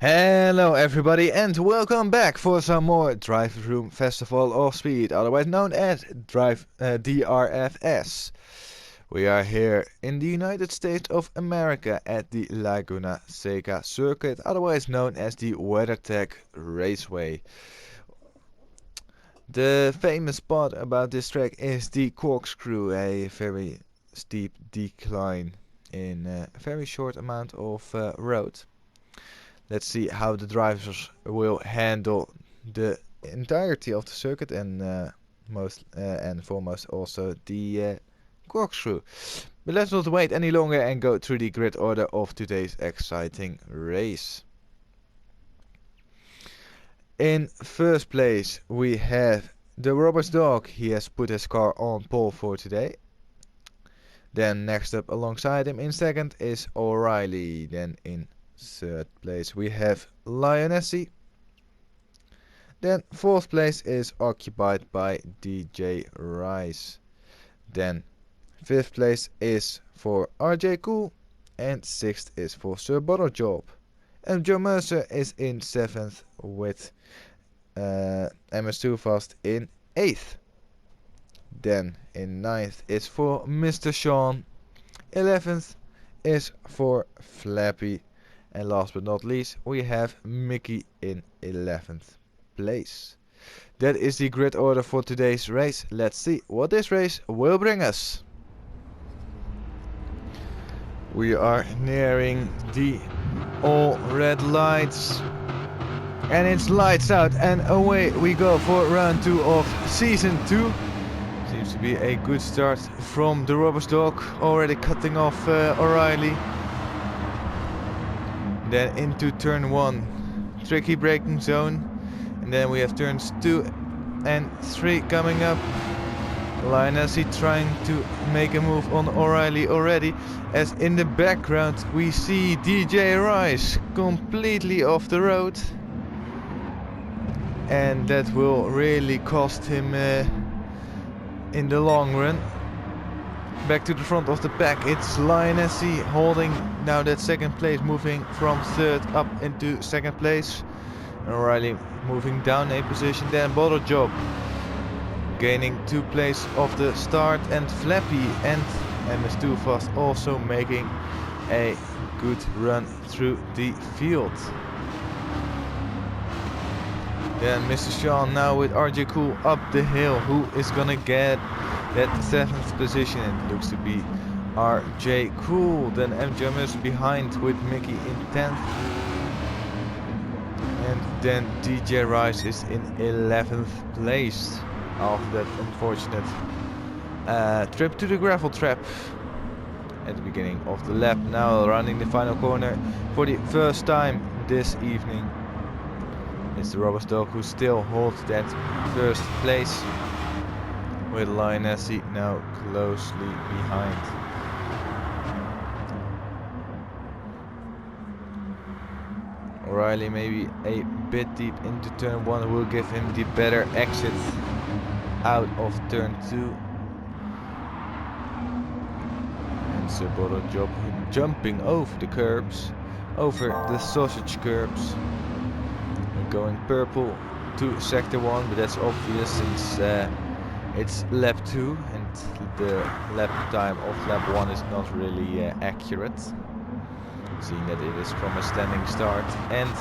Hello everybody and welcome back for some more Driversroom Festival of Speed, otherwise known as DRFS. We are here in the United States of America at the Laguna Seca circuit, otherwise known as the WeatherTech Raceway. The famous spot about this track is the corkscrew, a very steep decline in a very short amount of road. Let's see how the drivers will handle the entirety of the circuit and most and foremost also the corkscrew. But let's not wait any longer and go through the grid order of today's exciting race. In first place we have the Roberts dog. He has put his car on pole for today. Then next up alongside him in second is O'Reilly. Then in third place we have Lionessi. Then fourth place is occupied by DJ Rice. Then fifth place is for RJ Cool. And sixth is for Sir Butterjob. And Joe Mercer is in seventh with MS2 Fast in eighth. Then in ninth is for Mr. Sean. 11th is for Flappy. And last but not least, we have Mickey in 11th place. That is the grid order for today's race. Let's see what this race will bring us. We are nearing the all red lights. And it's lights out and away we go for round 2 of season 2. Seems to be a good start from the Roberts dog, already cutting off O'Reilly. Then into turn 1, tricky braking zone, and then we have turns 2 and 3 coming up. Lionelsi trying to make a move on O'Reilly already, as in the background we see DJ Rice completely off the road, and that will really cost him in the long run. Back to the front of the pack, it's Lionelsi holding now that second place, moving from third up into second place. And O'Reilly moving down a position, then Butterjob gaining 2 places off the start, and Flappy and MS2 Fast also making a good run through the field. Then Mr. Sean now with RJ Cool up the hill. Who is gonna get that 7th position? It looks to be RJ Cool. Then MJ Mus behind with Mickey in 10th. And then DJ Rice is in 11th place after that unfortunate trip to the gravel trap at the beginning of the lap. Now running the final corner for the first time this evening. It's the Roberts dog who still holds that first place, with Lionelsi now closely behind. O'Reilly maybe a bit deep into turn 1 will give him the better exit out of turn 2. And Suboto jumping over the curbs, over the sausage curbs. Going purple to sector 1, but that's obvious since it's lap 2 and the lap time of lap 1 is not really accurate, seeing that it is from a standing start and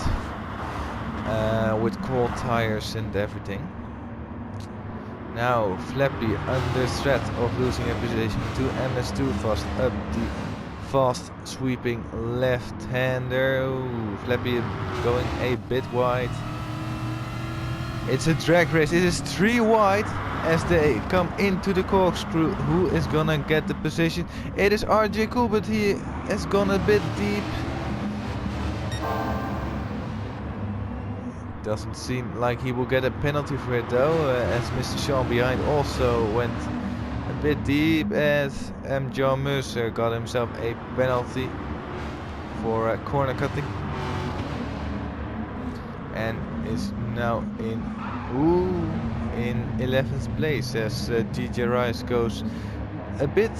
with cold tires and everything. Now Flappy under threat of losing a position to MS2 Fast up the fast sweeping left-hander. Ooh, Flappy going a bit wide. It's a drag race. It is 3 wide as they come into the corkscrew. Who is gonna get the position? It is RJ Cool, but he has gone a bit deep. Doesn't seem like he will get a penalty for it though, as Mr. Sean behind also went a bit deep, as John Mercer got himself a penalty for corner cutting and is now in 11th place, as DJ Rice goes a bit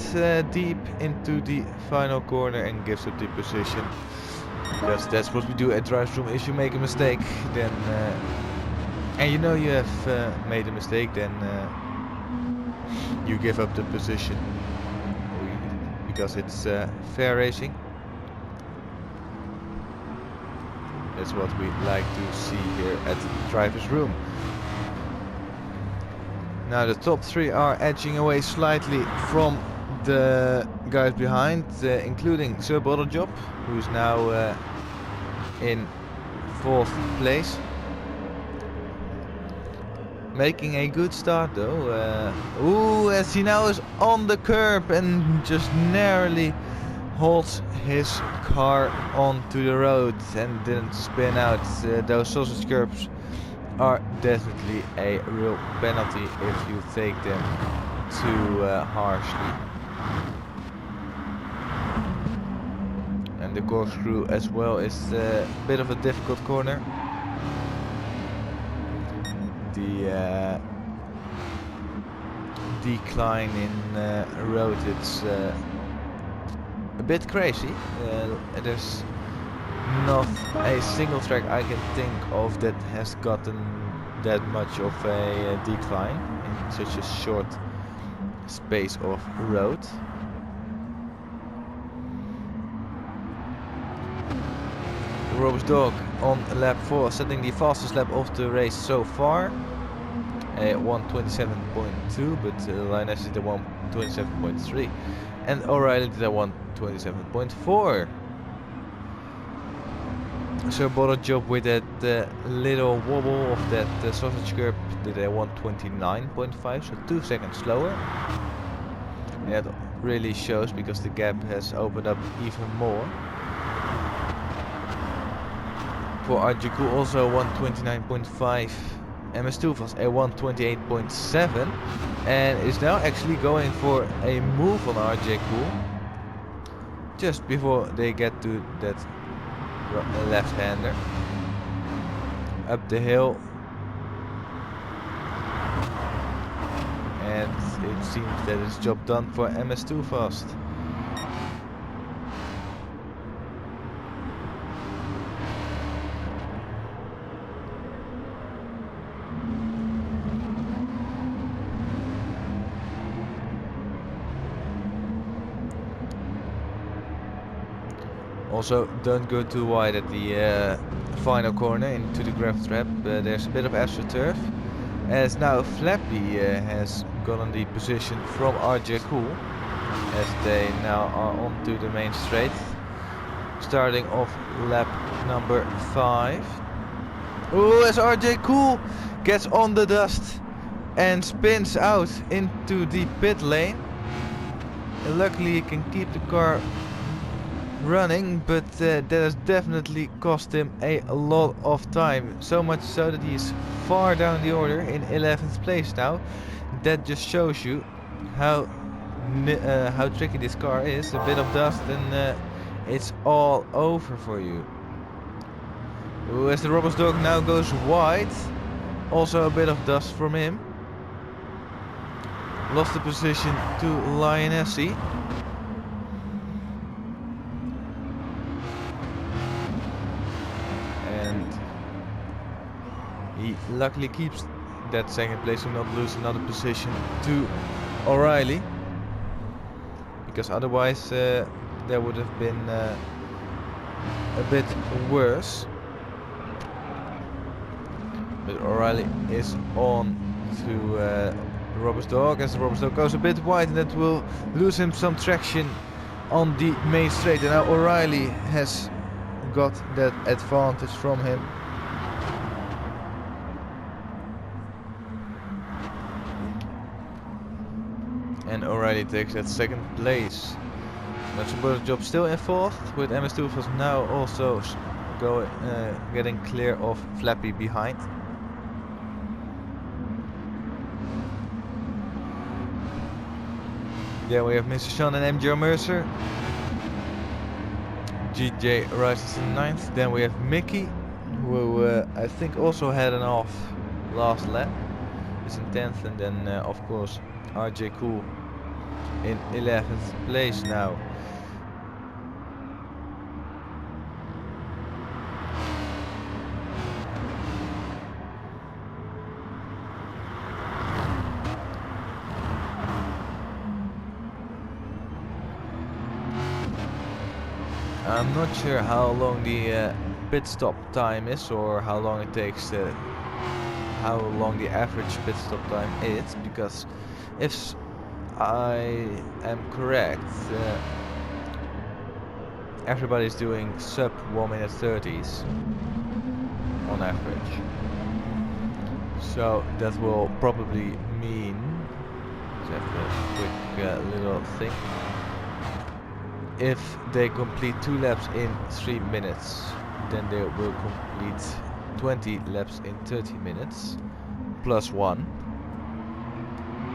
deep into the final corner and gives up the position Because that's what we do at Driversroom. If you make a mistake, then and you know you have made a mistake, then you give up the position because it's fair racing. That's what we like to see here at Driversroom. Now the top three are edging away slightly from the guys behind, including Sir Bottlejob, who's now in 4th place. Making a good start though. Ooh, as he now is on the curb and just narrowly holds his car onto the road and didn't spin out. Those sausage curbs are definitely a real penalty if you take them too harshly. And the corkscrew as well is a bit of a difficult corner. The decline in road, it's a bit crazy. There's not a single track I can think of that has gotten that much of a decline in such a short space of road. Robert's dog on lap 4, setting the fastest lap of the race so far. A 1:27.2, but Lioness did a 1:27.3, and O'Reilly did a 1:27.4. Sir Bottlejob with that little wobble of that sausage curb did a 1:29.5, so 2 seconds slower. And that really shows because the gap has opened up even more. For RGQ also 1:29.5. MS2 was a 1:28.7 and is now actually going for a move on RJ Cool just before they get to that left-hander up the hill, and it seems that it's job done for MS2 Fast. Also, don't go too wide at the final corner into the gravel trap. There's a bit of astroturf. As now Flappy has gotten the position from RJ Cool, as they now are onto the main straight. Starting off lap number 5. Oh, as RJ Cool gets on the dust and spins out into the pit lane. And luckily he can keep the car running, but that has definitely cost him a lot of time, so much so that he is far down the order in 11th place now. That just shows you how tricky this car is. A bit of dust and it's all over for you. Ooh, as the Robert's dog now goes wide, also a bit of dust from him. Lost the position to Lionessi. He luckily keeps that second place to not lose another position to O'Reilly, because otherwise there would have been a bit worse. But O'Reilly is on to Robert's dog, as the Robert's dog goes a bit wide, and that will lose him some traction on the main straight. And now O'Reilly has got that advantage from him. And O'Reilly takes that second place. That's a better job still in 4th, with MS2 was now also getting clear of Flappy behind. Then we have Mr. Sean and MJ Mercer. GJ rises in 9th. Then we have Mickey, who I think also had an off last lap. Is in 10th, and then of course RJ Cool in 11th place now. I'm not sure how long the pit stop time is, or how long it takes, how long the average pit stop time is, because if I am correct, everybody's doing sub 1 minute 30s on average. So that will probably mean, let's have a quick little thing. If they complete 2 laps in 3 minutes, then they will complete 20 laps in 30 minutes, plus 1.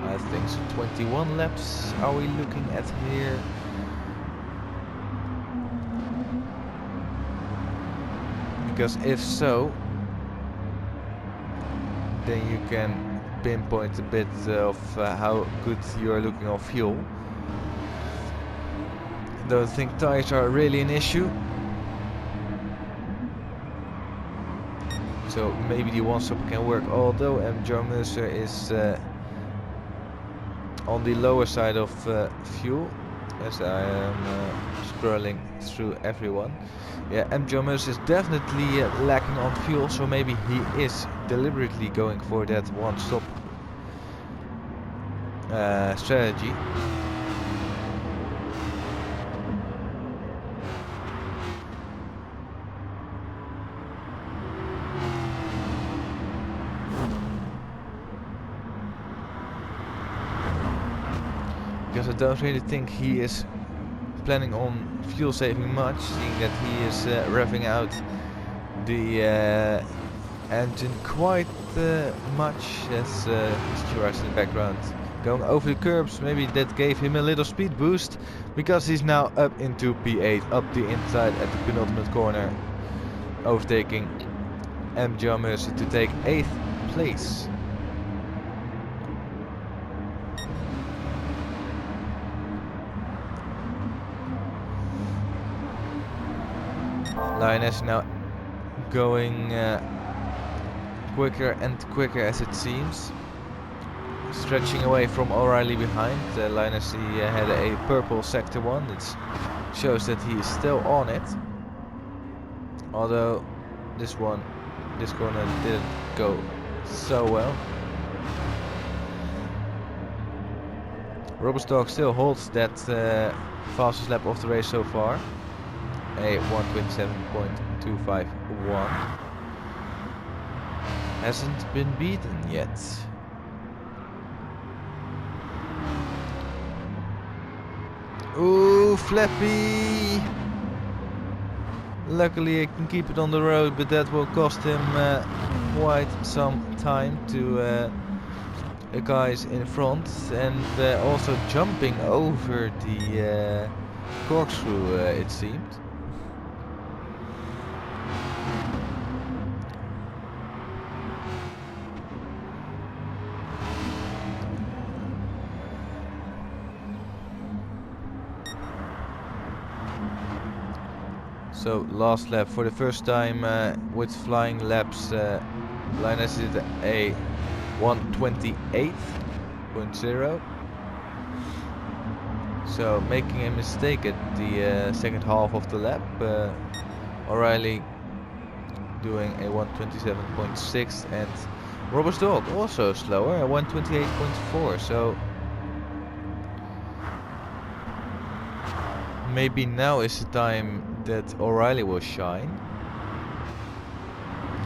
I think so. 21 laps are we looking at here? Because if so, then you can pinpoint a bit of how good you are looking on fuel. Don't think tires are really an issue. So maybe the one stop can work, although Mercer is on the lower side of fuel, as I am scrolling through everyone. Yeah, Mercer is definitely lacking on fuel, so maybe he is deliberately going for that one stop strategy. Because I don't really think he is planning on fuel saving much, seeing that he is revving out the engine quite much, as Stuart's in the background going over the curbs. Maybe that gave him a little speed boost, because he's now up into P8, up the inside at the penultimate corner, overtaking Mercer to take 8th place. Lioness now going quicker and quicker, as it seems, stretching away from O'Reilly behind. Lioness, he had a purple sector 1, it shows that he is still on it, although this corner didn't go so well. Robersdog still holds that fastest lap of the race so far, a 1:27.251. Hasn't been beaten yet. Ooh, Flappy! Luckily I can keep it on the road, but that will cost him quite some time to the guys in front, and also jumping over the corkscrew, it seemed. So last lap, for the first time with flying laps, Linus did a 1:28.0. So making a mistake at the second half of the lap. O'Reilly doing a 1:27.6, and Robersdog also slower, a 1:28.4. So maybe now is the time that O'Reilly will shine.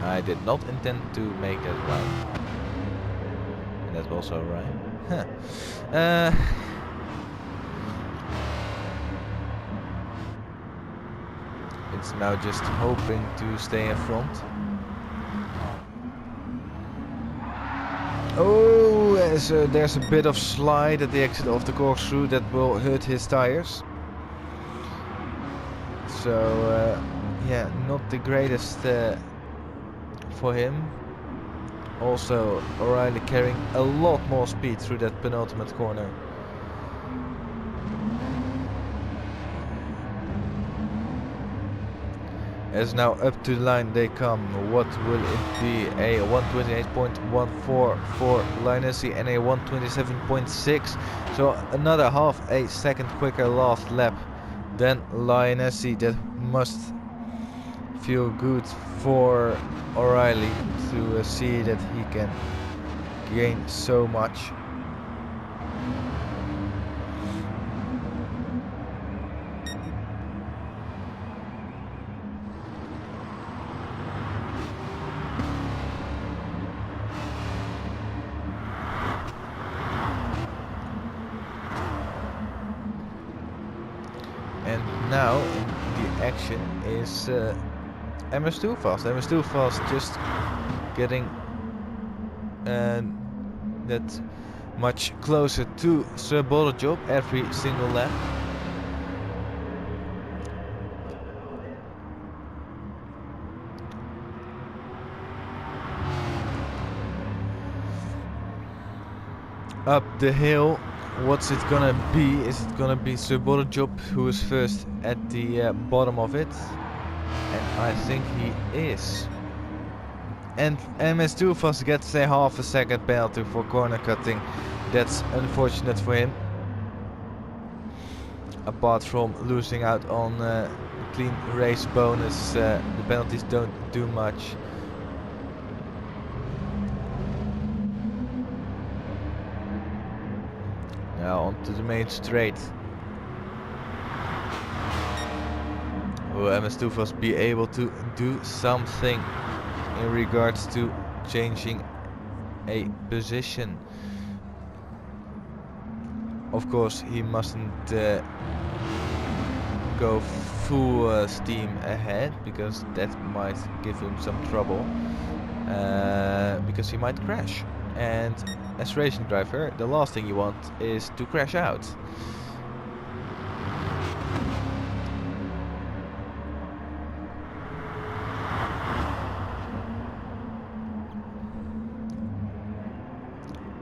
I did not intend to make that rhyme. And that's also a rhyme. Huh. It's now just hoping to stay in front. Oh, there's a bit of slide at the exit of the corkscrew that will hurt his tires. So yeah, not the greatest for him. Also, O'Reilly carrying a lot more speed through that penultimate corner. As now up to the line they come. What will it be? A 1:28.14 for Linus and a 1:27.6. So another half a second quicker last lap Then Lionessy, that must feel good for O'Reilly to see that he can gain so much. And now in the action is MS Too Fast. MS Too Fast just getting that much closer to Sir Job every single lap. Up the hill, what's it gonna be? Is it gonna be Sir Job who is first at the bottom of it? And I think he is. And MS Too Fast gets a half a second penalty for corner cutting. That's unfortunate for him. Apart from losing out on clean race bonus, the penalties don't do much. Now onto the main straight. Will MS Too Fast be able to do something in regards to changing a position? Of course, he mustn't go full steam ahead, because that might give him some trouble, because he might crash. And as a racing driver, the last thing you want is to crash out.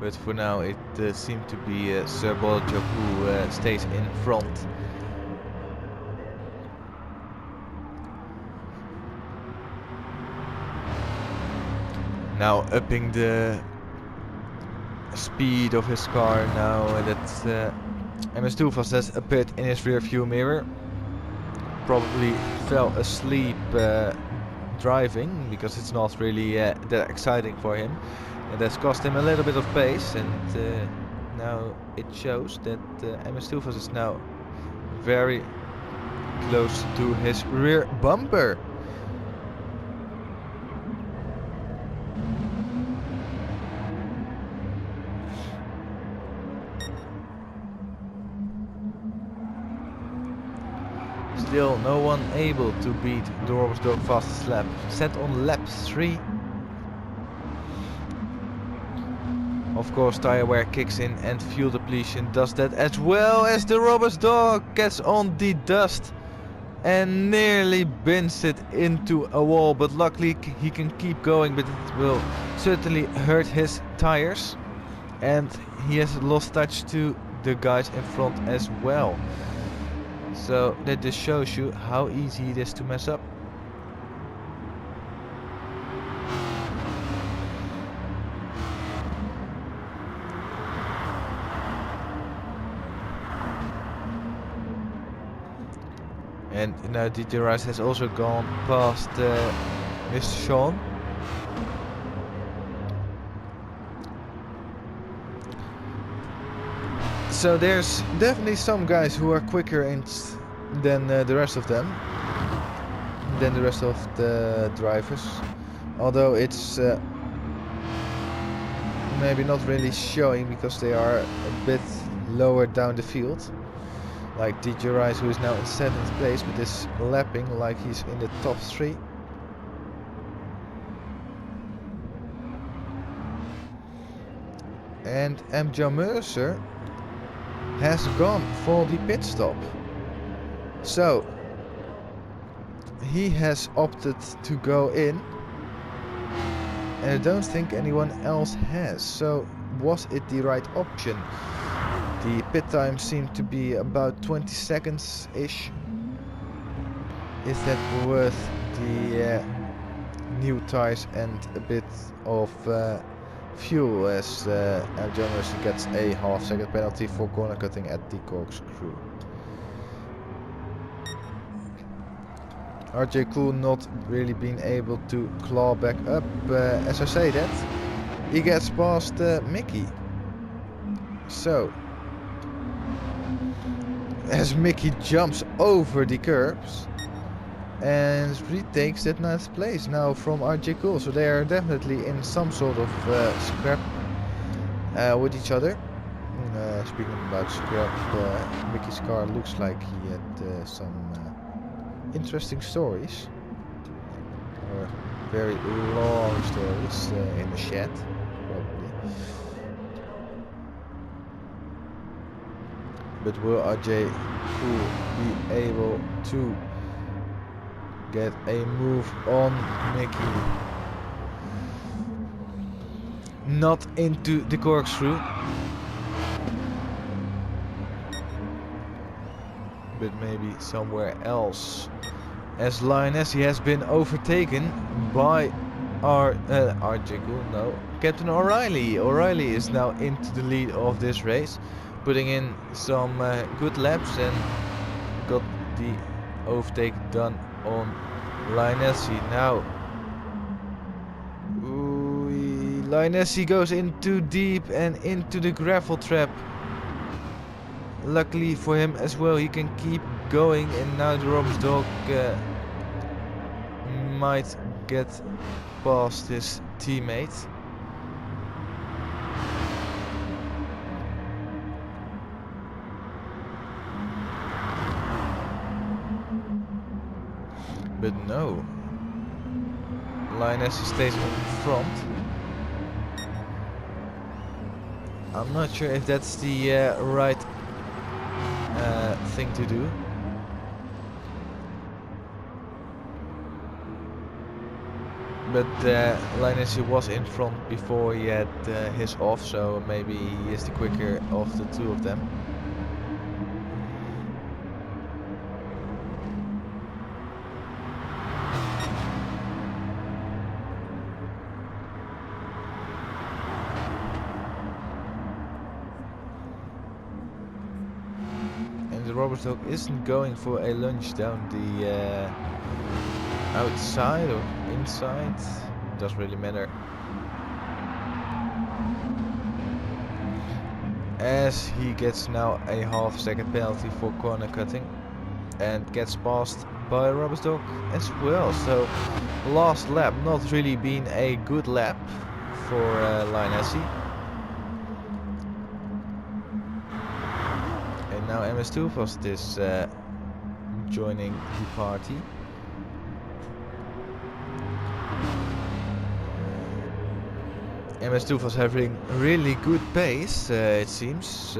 But for now it seemed to be Sir Job who stays in front. Now upping the speed of his car now that MS Too Fast has appeared in his rear view mirror. Probably fell asleep driving, because it's not really that exciting for him. And that's cost him a little bit of pace, and now it shows that MS Too Fast is now very close to his rear bumper. Still no one able to beat the Driversroom fastest lap, set on lap 3. Of course, tire wear kicks in and fuel depletion does that, as well as the Robert's dog gets on the dust and nearly bends it into a wall, but luckily he can keep going, but it will certainly hurt his tires, and he has lost touch to the guys in front as well. So that just shows you how easy it is to mess up. And now DJ Rice has also gone past Mr. Sean. So there's definitely some guys who are quicker than the rest of them, than the rest of the drivers. Although it's maybe not really showing, because they are a bit lower down the field. Like DJ Rice, who is now in 7th place, but is lapping like he's in the top 3. And Joe Mercer has gone for the pit stop. So he has opted to go in, and I don't think anyone else has. So was it the right option? The pit time seemed to be about 20 seconds-ish. Is that worth the new tires and a bit of fuel, as John Mercer gets a half-second penalty for corner cutting at the corkscrew? RJ Cool not really being able to claw back up. As I say that, he gets past Mickey. So, as Mickey jumps over the curbs and retakes that ninth place now from RJ Cool. So they are definitely in some sort of scrap with each other. Speaking about scrap, Mickey's car looks like he had some interesting stories, or very long stories in the shed, probably. But will RJ Cool be able to get a move on Mickey? Not into the corkscrew, but maybe somewhere else. As Lioness has been overtaken by RJ Cool, no, Captain O'Reilly. O'Reilly is now into the lead of this race, putting in some good laps and got the overtake done on Lioness. Now Lioness goes in too deep and into the gravel trap. Luckily for him as well, he can keep going, and now the Roberts dog might get past his teammate. But no, Lioness stays in front. I'm not sure if that's the right thing to do. But Linus was in front before he had his off, so maybe he is the quicker of the two of them. Robert Dog isn't going for a lunge down the outside or inside, doesn't really matter. As he gets now a half-second penalty for corner cutting and gets passed by Robert Dog as well. So last lap not really been a good lap for Lioness. Now MS2 was this joining the party. MS2 was having really good pace, it seems.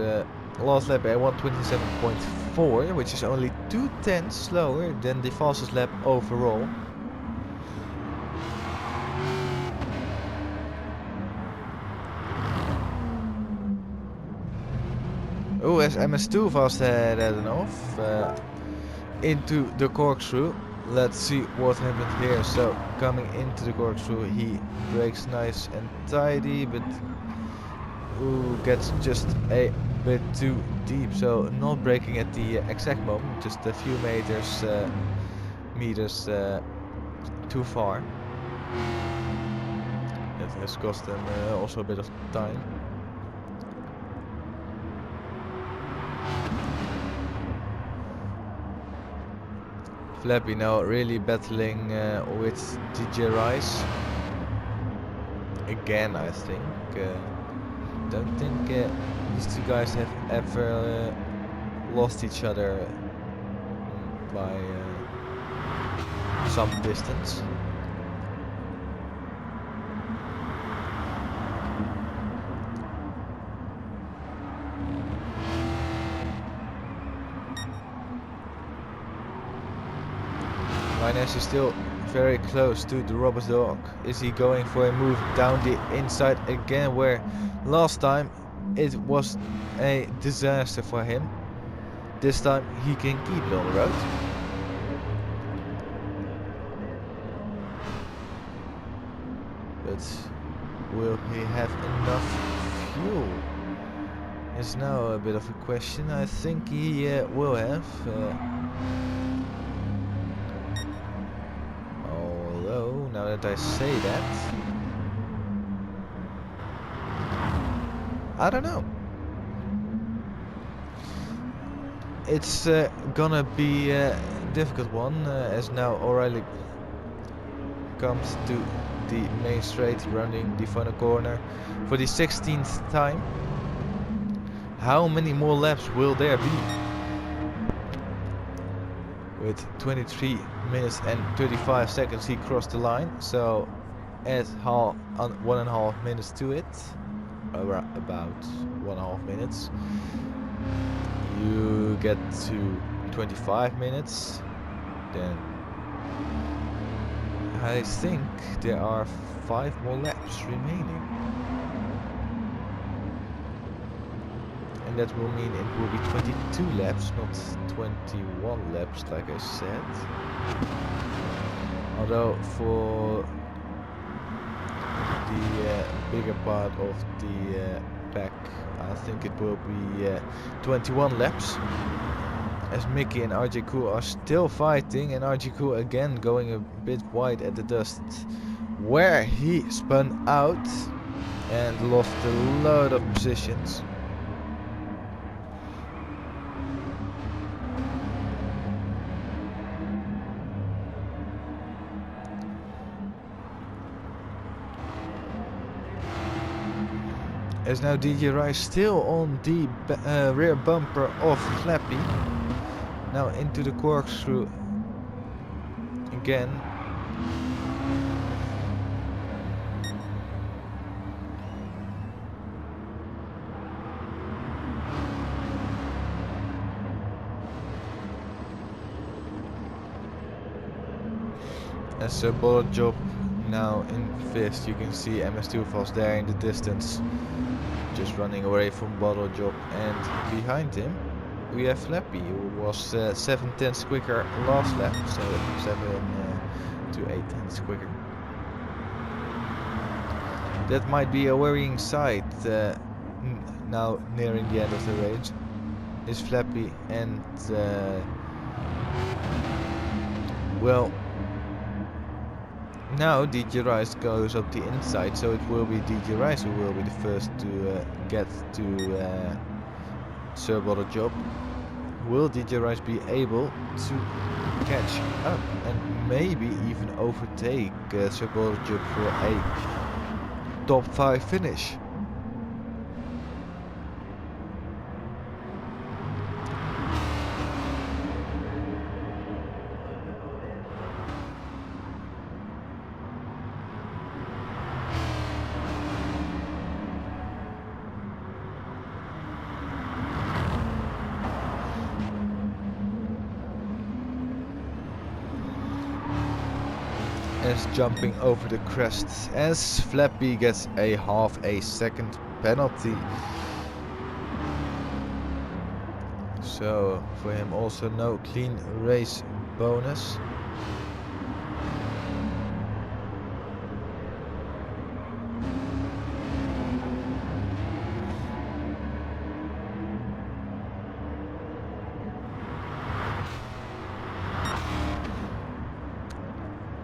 Last lap at 127.4, which is only 2/10 slower than the fastest lap overall. Oh, as MS2 fast had an off into the corkscrew. Let's see what happened here. So coming into the corkscrew, he brakes nice and tidy, but gets just a bit too deep. So not braking at the exact moment, just a few meters too far. It has cost them also a bit of time. Flappy now really battling with DJ Rice again, I think. Don't think these two guys have ever lost each other by some distance. Lioness is still very close to the Roberts dog. Is he going for a move down the inside again, where last time it was a disaster for him? This time he can keep it on the road. But will he have enough fuel? Is now a bit of a question. I think he will have. now that I say that. I don't know. It's gonna be a difficult one as now O'Reilly comes to the main straight, rounding the final corner for the 16th time. How many more laps will there be? With 23 minutes and 35 seconds he crossed the line, so add 1.5 minutes to it, about 1.5 minutes, you get to 25 minutes. Then I think there are 5 more laps remaining. And that will mean it will be 22 laps, not 21 laps like I said. Although for the bigger part of the pack, I think it will be 21 laps. As Mickey and RJ Cool are still fighting, and RJ Cool again going a bit wide at the dust, where he spun out and lost a lot of positions. As now DJ Rice still on the rear bumper of Flappy. Now into the corkscrew again. As a ball job now in 5th, you can see MS2 falls there in the distance, just running away from Bottle Job, and behind him we have Flappy, who was 7 tenths quicker last lap, so 7 to 8 tenths quicker. That might be a worrying sight now nearing the end of the race. Is Flappy and well, now DJ Rice goes up the inside, so it will be DJ Rice who will be the first to get to Sir Bottle Job. Will DJ Rice be able to catch up and maybe even overtake Sir Bottle Job for a top 5 finish? As jumping over the crest, as Flappy gets a half a second penalty. So for him also no clean race bonus.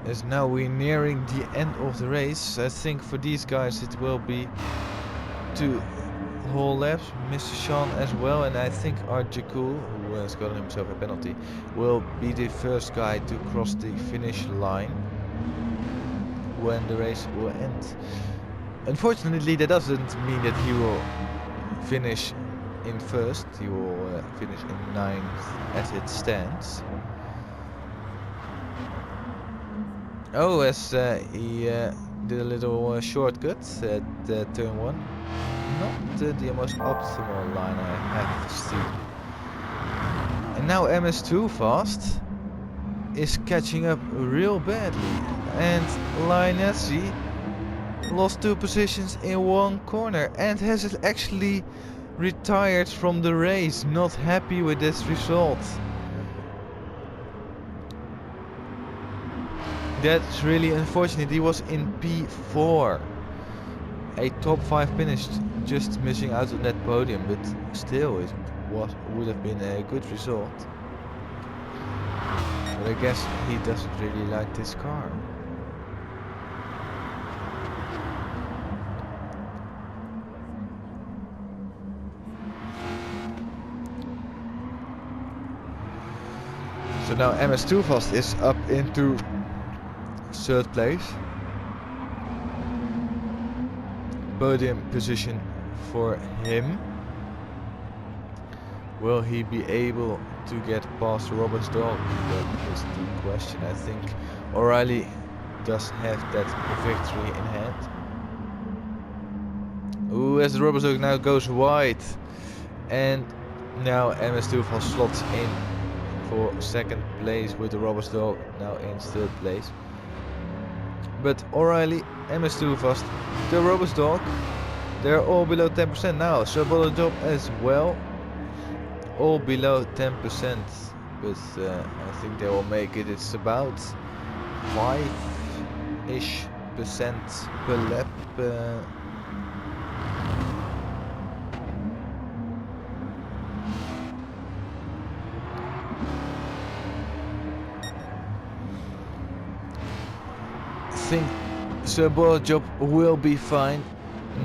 As now we're nearing the end of the race, I think for these guys it will be 2 whole laps, Mr. Sean as well, and I think RJ Cool, who has gotten himself a penalty, will be the first guy to cross the finish line when the race will end. Unfortunately, that doesn't mean that he will finish in 1st, he will finish in 9th as it stands. Oh, as he did a little shortcut at turn 1. Not the most optimal line I have seen. And now MS2 Fast is catching up real badly. And Linesi lost 2 positions in 1 corner and has actually retired from the race. Not happy with this result. That's really unfortunate. He was in P4. A top 5 finish, just missing out on that podium, but still it would have been a good result. But I guess he doesn't really like this car. So now MS2 Fast is up into 3rd place. Podium position for him. Will he be able to get past Robert's dog? That is the question. I think O'Reilly does have that victory in hand. Ooh, as the Robert's dog now goes wide. And now MS2 slots in for 2nd place with the Robert's dog now in 3rd place. But O'Reilly, MS2 Fast, the Robert's dog, they're all below 10% now. Sir Job as well. All below 10%, but I think they will make it. It's about 5-ish percent per lap. I think Sir Job will be fine,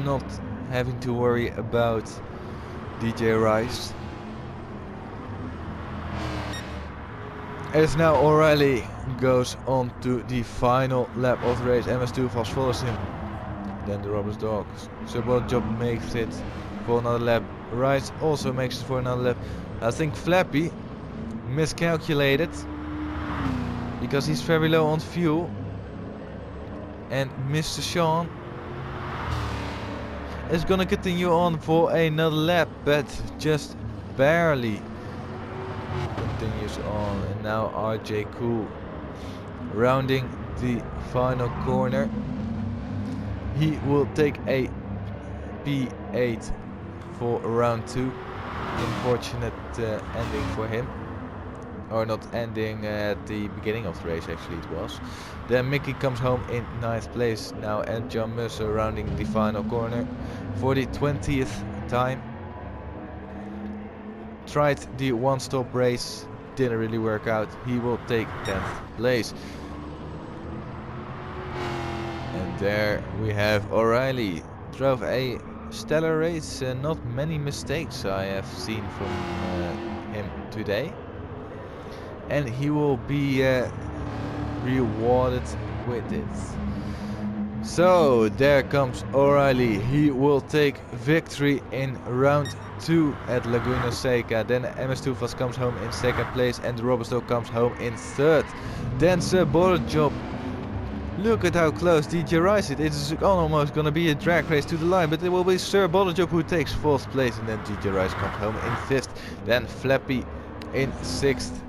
not having to worry about DJ Rice. As now O'Reilly goes on to the final lap of the race, MS2 Fast follows him. Then the Robert's dog. Sir Job makes it for another lap. Rice also makes it for another lap. I think Flappy miscalculated because he's very low on fuel. And Mr. Sean is gonna continue on for another lap, but just barely continues on. And now RJ Cool rounding the final corner. He will take a P8 for round 2. Unfortunate ending for him. Or not ending at the beginning of the race, actually it was. Then Mickey comes home in 9th place now, and John Mercer rounding the final corner for the 20th time. Tried the one-stop race, didn't really work out. He will take 10th place. And there we have O'Reilly. Drove a stellar race, not many mistakes I have seen from him today. And he will be rewarded with it. So there comes O'Reilly. He will take victory in round 2 at Laguna Seca. Then MS2 Fast comes home in 2nd place, and the Robertstow comes home in 3rd. Then Sir Job. Look at how close DJ Rice is. It's almost gonna be a drag race to the line, but it will be Sir Job who takes 4th place, and then DJ Rice comes home in 5th. Then Flappy in 6th.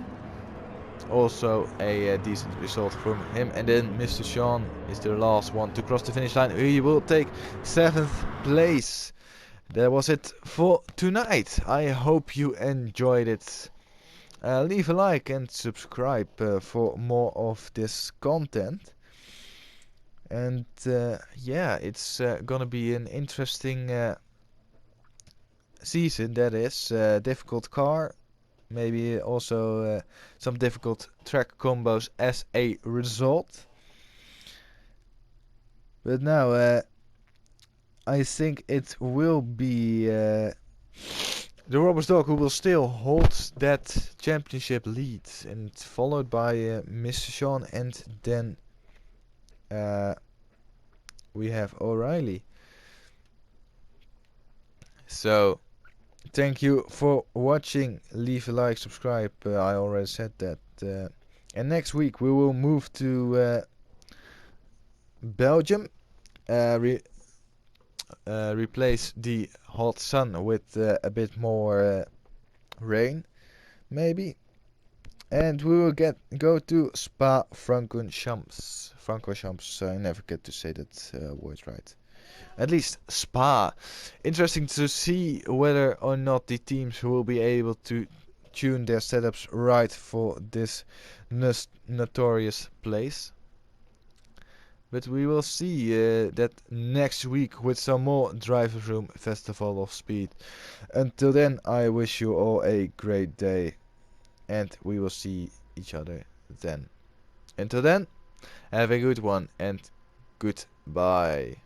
Also a decent result from him. And then Mr. Sean is the last one to cross the finish line. He will take 7th place. That was it for tonight. I hope you enjoyed it. Leave a like and subscribe for more of this content. And yeah, it's gonna be an interesting season. That is difficult car. Maybe also some difficult track combos as a result. But now I think it will be the Robert's dog who will still hold that championship lead, and followed by Mr. Sean, and then we have O'Reilly. So thank you for watching. Leave a like, subscribe. I already said that. And next week we will move to Belgium. Replace the hot sun with a bit more rain, maybe. And we will go to Spa-Francorchamps. Francorchamps. I never get to say that word right. At least Spa. Interesting to see whether or not the teams will be able to tune their setups right for this notorious place. But we will see that next week with some more Driversroom Festival of Speed. Until then, I wish you all a great day, and we will see each other then. Until then, have a good one and goodbye.